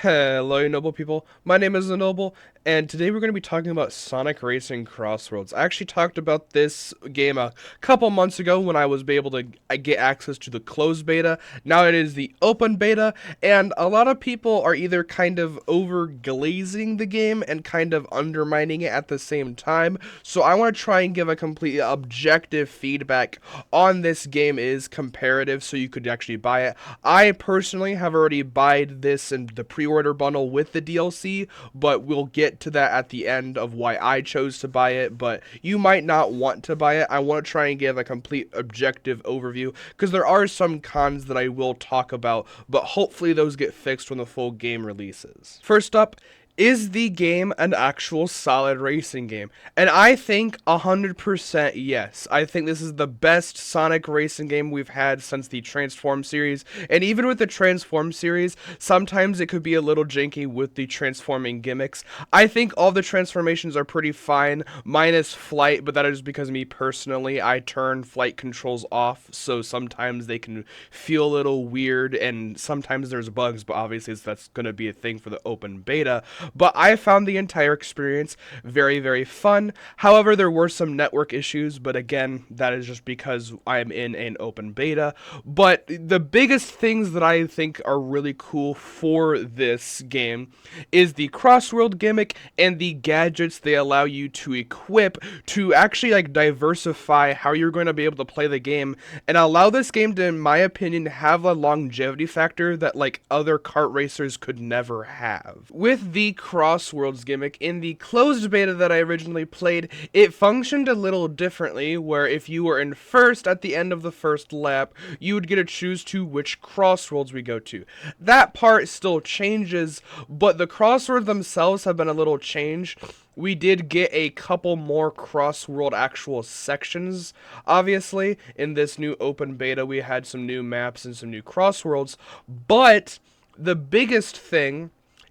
Hello, you noble people. My name is Noble, and today we're going to be talking about Sonic Racing CrossWorlds. I actually talked about this game a couple months ago when I was able to get access to the closed beta. Now it is the open beta, and a lot of people are either kind of over glazing the game and kind of undermining it at the same time. So I want to try and give a completely objective feedback on this game is comparative so you could actually buy it. I personally have already buyed this in the pre-order bundle with the DLC, but we'll get to that at the end of why I chose to buy it, but you might not want to buy it. I want to try and give a complete objective overview because there are some cons that I will talk about, but hopefully those get fixed when the full game releases. First up, is the game an actual solid racing game? And I think 100% yes. I think this is the best Sonic racing game we've had since the Transform series. And even with the Transform series, sometimes it could be a little janky with the transforming gimmicks. I think all the transformations are pretty fine, minus flight, but that is because me personally, I turn flight controls off, so sometimes they can feel a little weird, and sometimes there's bugs, but obviously that's going to be a thing for the open beta. But I found the entire experience very, very fun. However, there were some network issues, but again, that is just because I'm in an open beta. But the biggest things that I think are really cool for this game is the CrossWorld gimmick and the gadgets they allow you to equip to actually diversify how you're going to be able to play the game and allow this game to, in my opinion, have a longevity factor that other kart racers could never have. With the CrossWorlds gimmick, in the closed beta that I originally played, it functioned a little differently, where if you were in first at the end of the first lap, you would get to choose to which CrossWorlds we go to. That part still changes, but the CrossWorlds themselves have been a little changed. We did get a couple more CrossWorld actual sections, obviously. In this new open beta, we had some new maps and some new CrossWorlds, but the biggest thing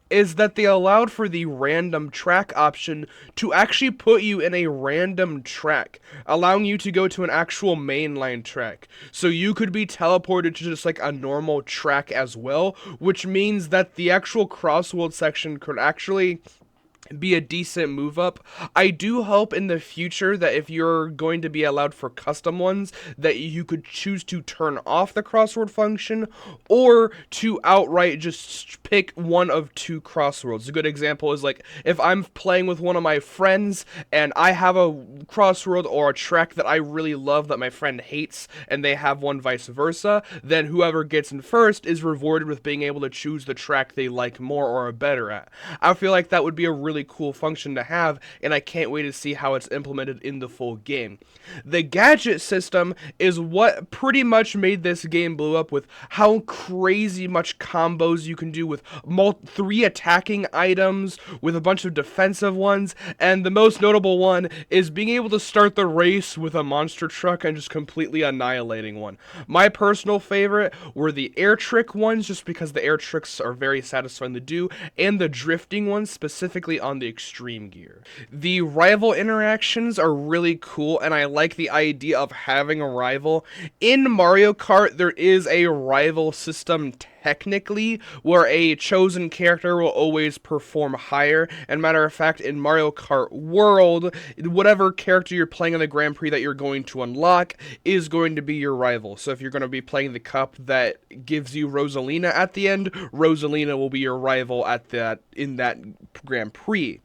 is that they allowed for the random track option to actually put you in a random track, allowing you to go to an actual mainline track. So you could be teleported to just a normal track as well, which means that the actual CrossWorld section could actually be a decent move up. I do hope in the future that if you're going to be allowed for custom ones, that you could choose to turn off the crossword function or to outright just pick one of two crosswords. A good example is if I'm playing with one of my friends and I have a crossword or a track that I really love that my friend hates and they have one vice versa, then whoever gets in first is rewarded with being able to choose the track they like more or are better at. I feel like that would be a really cool function to have, and I can't wait to see how it's implemented in the full game. The gadget system is what pretty much made this game blow up, with how crazy much combos you can do with 3 attacking items, with a bunch of defensive ones, and the most notable one is being able to start the race with a monster truck and just completely annihilating one. My personal favorite were the air trick ones, just because the air tricks are very satisfying to do, and the drifting ones, specifically on the extreme gear. The rival interactions are really cool, and I like the idea of having a rival. In Mario Kart, there is a rival system technically, where a chosen character will always perform higher. And matter of fact, in Mario Kart World, whatever character you're playing in the Grand Prix that you're going to unlock is going to be your rival. So if you're going to be playing the cup that gives you Rosalina at the end, Rosalina will be your rival in that Grand Prix.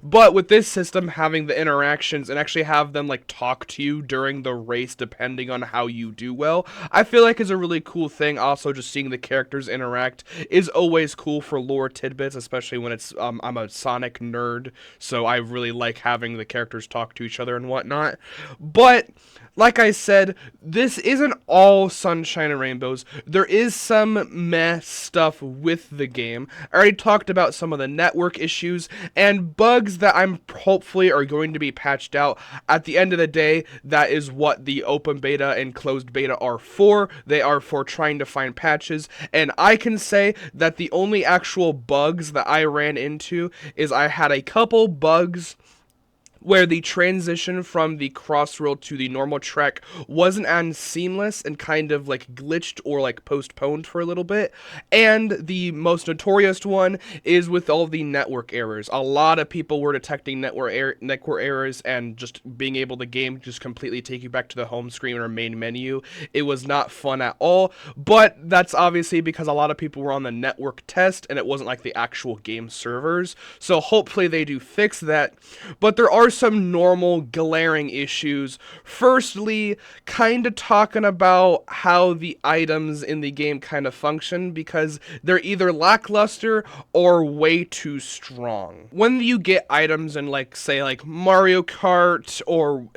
But with this system, having the interactions and actually have them talk to you during the race depending on how you do well, I feel like is a really cool thing. Also, just seeing the characters interact is always cool for lore tidbits, especially when it's I'm a Sonic nerd, so I really like having the characters talk to each other and whatnot. But like I said, this isn't all sunshine and rainbows. There is some mess stuff with the game. I already talked about some of the network issues and bugs that I'm hopefully are going to be patched out. At the end of the day, that is what the open beta and closed beta are for. They are for trying to find patches, and I can say that the only actual bugs that I ran into is I had a couple bugs where the transition from the crossworld to the normal track wasn't as seamless and kind of like glitched or like postponed for a little bit. And the most notorious one is with all of the network errors. A lot of people were detecting network errors and just being able to game just completely take you back to the home screen or main menu. It was not fun at all, but that's obviously because a lot of people were on the network test and it wasn't like the actual game servers. So hopefully they do fix that. But there are some normal glaring issues. Firstly, kind of talking about how the items in the game kind of function, because they're either lackluster or way too strong. When you get items in, like, say, like Mario Kart or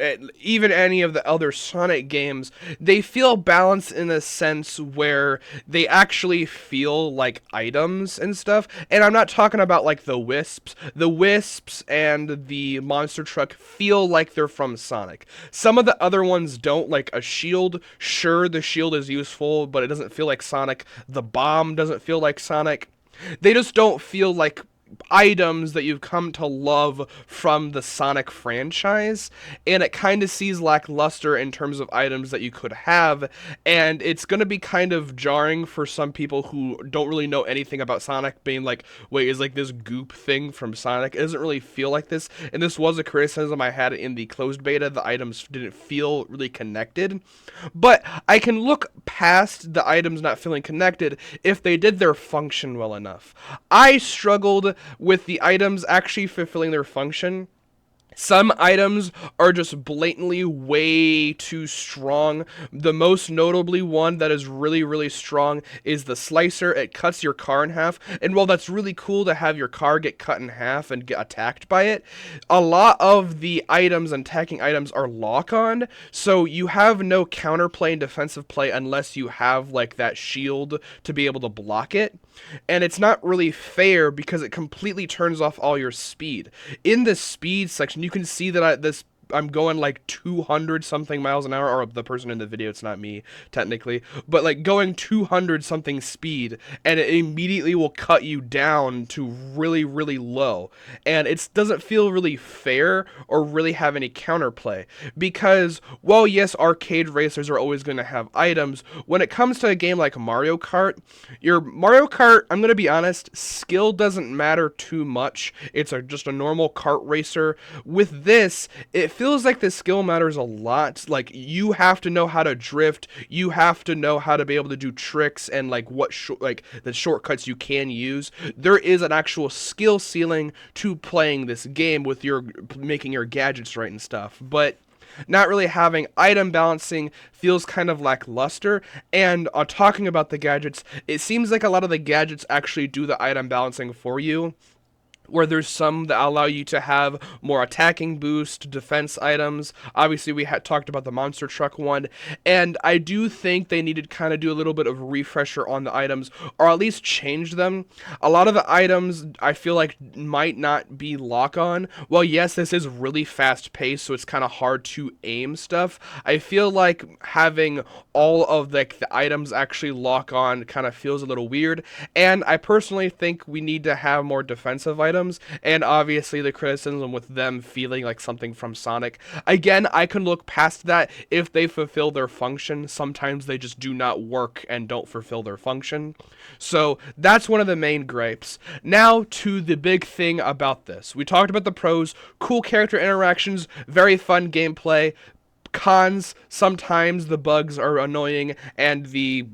even any of the other Sonic games, they feel balanced in a sense where they actually feel like items and stuff. And I'm not talking about like the Wisps. The Wisps and the monster truck feel like they're from Sonic. Some of the other ones don't, like a shield. Sure, the shield is useful, but it doesn't feel like Sonic. The bomb doesn't feel like Sonic. They just don't feel like items that you've come to love from the Sonic franchise, and it kind of sees lackluster in terms of items that you could have, and it's going to be kind of jarring for some people who don't really know anything about Sonic, being like, wait, is like this goop thing from Sonic? It doesn't really feel like this, and this was a criticism I had in the closed beta. The items didn't feel really connected, but I can look past the items not feeling connected if they did their function well enough. I struggled with the items actually fulfilling their function. Some items are just blatantly way too strong. The most notably one that is really, really strong is the slicer. It cuts your car in half. And while that's really cool to have your car get cut in half and get attacked by it, a lot of the items and attacking items are lock-on. So you have no counterplay and defensive play unless you have like that shield to be able to block it. And it's not really fair because it completely turns off all your speed. In the speed section, you can see that I'm going like 200 something miles an hour, or the person in the video, it's not me technically, but like going 200 something speed, and it immediately will cut you down to really, really low. And it doesn't feel really fair or really have any counterplay, because while yes, arcade racers are always going to have items, when it comes to a game like Mario Kart, I'm going to be honest, skill doesn't matter too much. It's just a normal kart racer. With this, it feels like the skill matters a lot. Like, you have to know how to drift, you have to know how to be able to do tricks and like the shortcuts you can use. There is an actual skill ceiling to playing this game with your making your gadgets right and stuff, but not really having item balancing feels kind of lackluster. And talking about the gadgets, it seems like a lot of the gadgets actually do the item balancing for you, where there's some that allow you to have more attacking boost, defense items. Obviously, we had talked about the monster truck one, and I do think they needed kind of do a little bit of a refresher on the items, or at least change them. A lot of the items I feel like might not be lock-on. Well, yes, this is really fast-paced, so it's kind of hard to aim stuff. I feel like having all of the items actually lock on kind of feels a little weird, and I personally think we need to have more defensive items. And obviously the criticism with them feeling like something from Sonic. Again, I can look past that if they fulfill their function. Sometimes they just do not work and don't fulfill their function. So that's one of the main gripes. Now to the big thing about this. We talked about the pros, cool character interactions, very fun gameplay. Cons, sometimes the bugs are annoying and the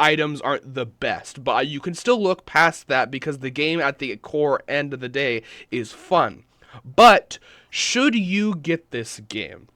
items aren't the best, but you can still look past that because the game at the core end of the day is fun. But should you get this game?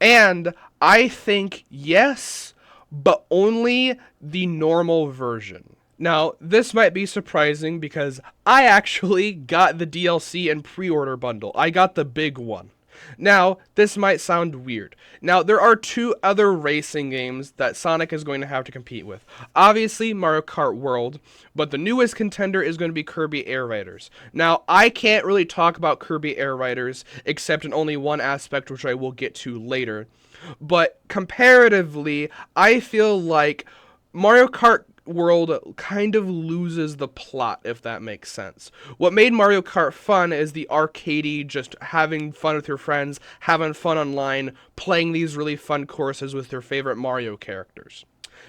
And I think yes, but only the normal version. Now, this might be surprising because I actually got the DLC and pre-order bundle. I got the big one. Now, this might sound weird. Now, there are two other racing games that Sonic is going to have to compete with. Obviously, Mario Kart World, but the newest contender is going to be Kirby Air Riders. Now, I can't really talk about Kirby Air Riders except in only one aspect, which I will get to later. But comparatively, I feel like Mario Kart World kind of loses the plot, if that makes sense. What made Mario Kart fun is the arcadey, just having fun with your friends, having fun online, playing these really fun courses with your favorite Mario characters.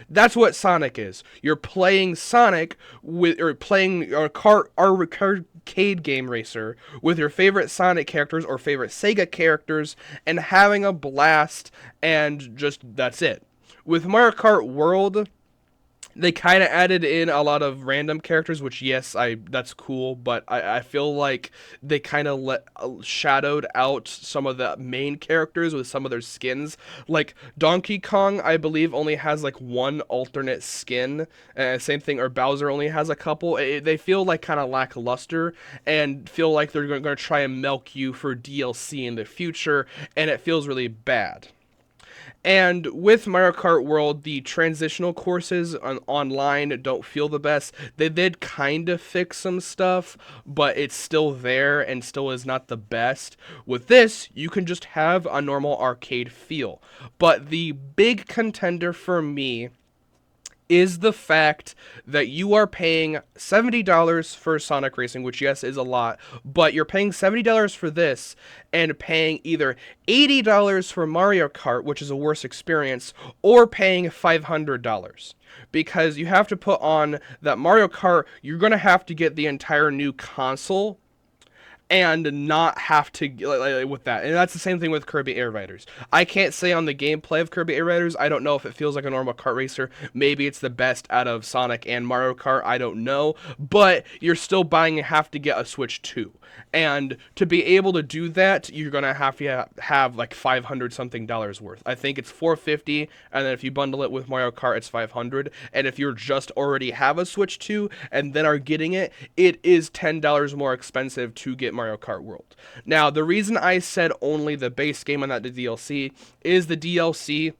That's what Sonic is. You're playing Sonic with, or playing a arcade game racer with your favorite Sonic characters or favorite Sega characters and having a blast, and just that's it. With Mario Kart World, they kind of added in a lot of random characters, which yes, I that's cool, but I feel like they kind of shadowed out some of the main characters with some of their skins. Like Donkey Kong, I believe only has like one alternate skin. Same thing, or Bowser only has a couple. They feel like kind of lackluster and feel like they're going to try and milk you for DLC in the future, and it feels really bad. And with Mario Kart World, the transitional courses online don't feel the best. They did kind of fix some stuff, but it's still there and still is not the best. With this, you can just have a normal arcade feel. But the big contender for me is the fact that you are paying $70 for Sonic Racing, which yes is a lot, but you're paying $70 for this and paying either $80 for Mario Kart, which is a worse experience, or paying $500. Because you have to put on that Mario Kart, you're going to have to get the entire new console and not have to with that. And that's the same thing with Kirby Air Riders. I can't say on the gameplay of Kirby Air Riders, I don't know if it feels like a normal kart racer. Maybe it's the best out of Sonic and Mario Kart, I don't know. But you're still buying and have to get a Switch 2. And to be able to do that, you're going to have like 500 something dollars worth. I think it's 450, and then if you bundle it with Mario Kart, it's 500. And if you're just already have a Switch 2 and then are getting it, it is $10 more expensive to get Mario Kart World. Now, the reason I said only the base game and not the DLC is the DLC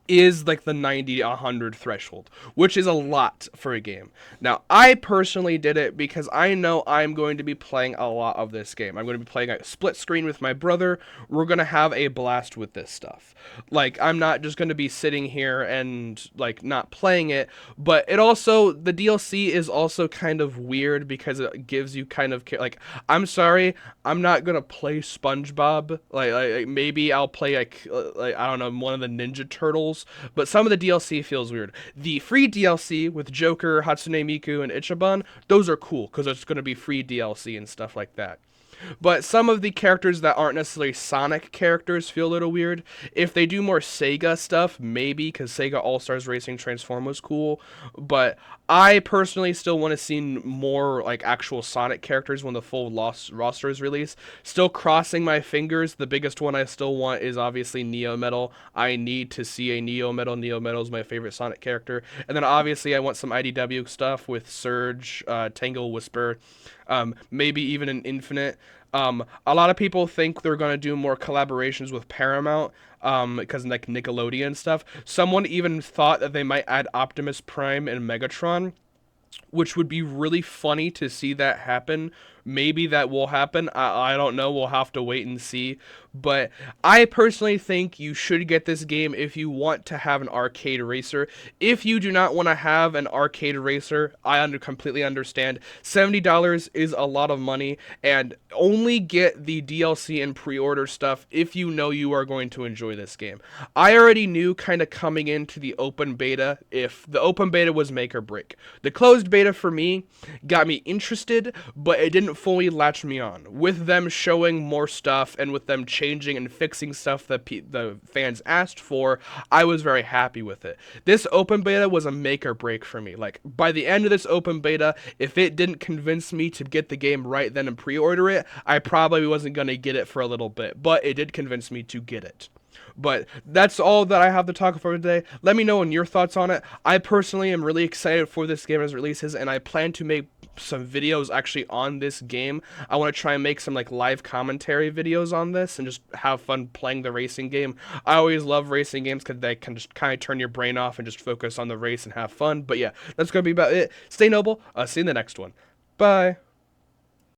is like the 90 100 threshold, which is a lot for a game. Now, I personally did it because I know I'm going to be playing a lot of this game. I'm going to be playing a split screen with my brother. We're going to have a blast with this stuff. Like, I'm not just going to be sitting here and like not playing it, but it also, the DLC is also kind of weird because it gives you kind of like, I'm sorry, I'm not going to play SpongeBob. Like maybe I'll play like I don't know, one of the Ninja Turtles, but some of the DLC feels weird. The free DLC with Joker, Hatsune Miku, and Ichiban, those are cool because it's going to be free DLC and stuff like that. But some of the characters that aren't necessarily Sonic characters feel a little weird. If they do more Sega stuff, maybe, because Sega All-Stars Racing Transform was cool. But I personally still want to see more like actual Sonic characters when the full roster is released. Still crossing my fingers. The biggest one I still want is obviously Neo Metal. I need to see a Neo Metal. Neo Metal is my favorite Sonic character. And then obviously I want some IDW stuff with Surge, Tangle Whisper, maybe even an Infinite. A lot of people think they're going to do more collaborations with Paramount, because like Nickelodeon and stuff. Someone even thought that they might add Optimus Prime and Megatron, which would be really funny to see that happen. Maybe that will happen. I don't know. We'll have to wait and see. But I personally think you should get this game if you want to have an arcade racer. If you do not want to have an arcade racer, I completely understand. $70 is a lot of money, and only get the DLC and pre-order stuff if you know you are going to enjoy this game. I already knew kind of coming into the open beta if the open beta was make or break. The closed beta for me got me interested, but it didn't fully latch me on. With them showing more stuff and with them changing and fixing stuff that the fans asked for, I was very happy with it. This open beta was a make or break for me. Like, by the end of this open beta, if it didn't convince me to get the game right then and pre-order it, I probably wasn't going to get it for a little bit, but it did convince me to get it. But that's all that I have to talk for today. Let me know your thoughts on it. I personally am really excited for this game as it releases, and I plan to make some videos actually on this game. I want to try and make some like live commentary videos on this and just have fun playing the racing game. I always love racing games because they can just kind of turn your brain off and just focus on the race and have fun. But yeah, that's going to be about it. Stay noble. See you in the next one. Bye.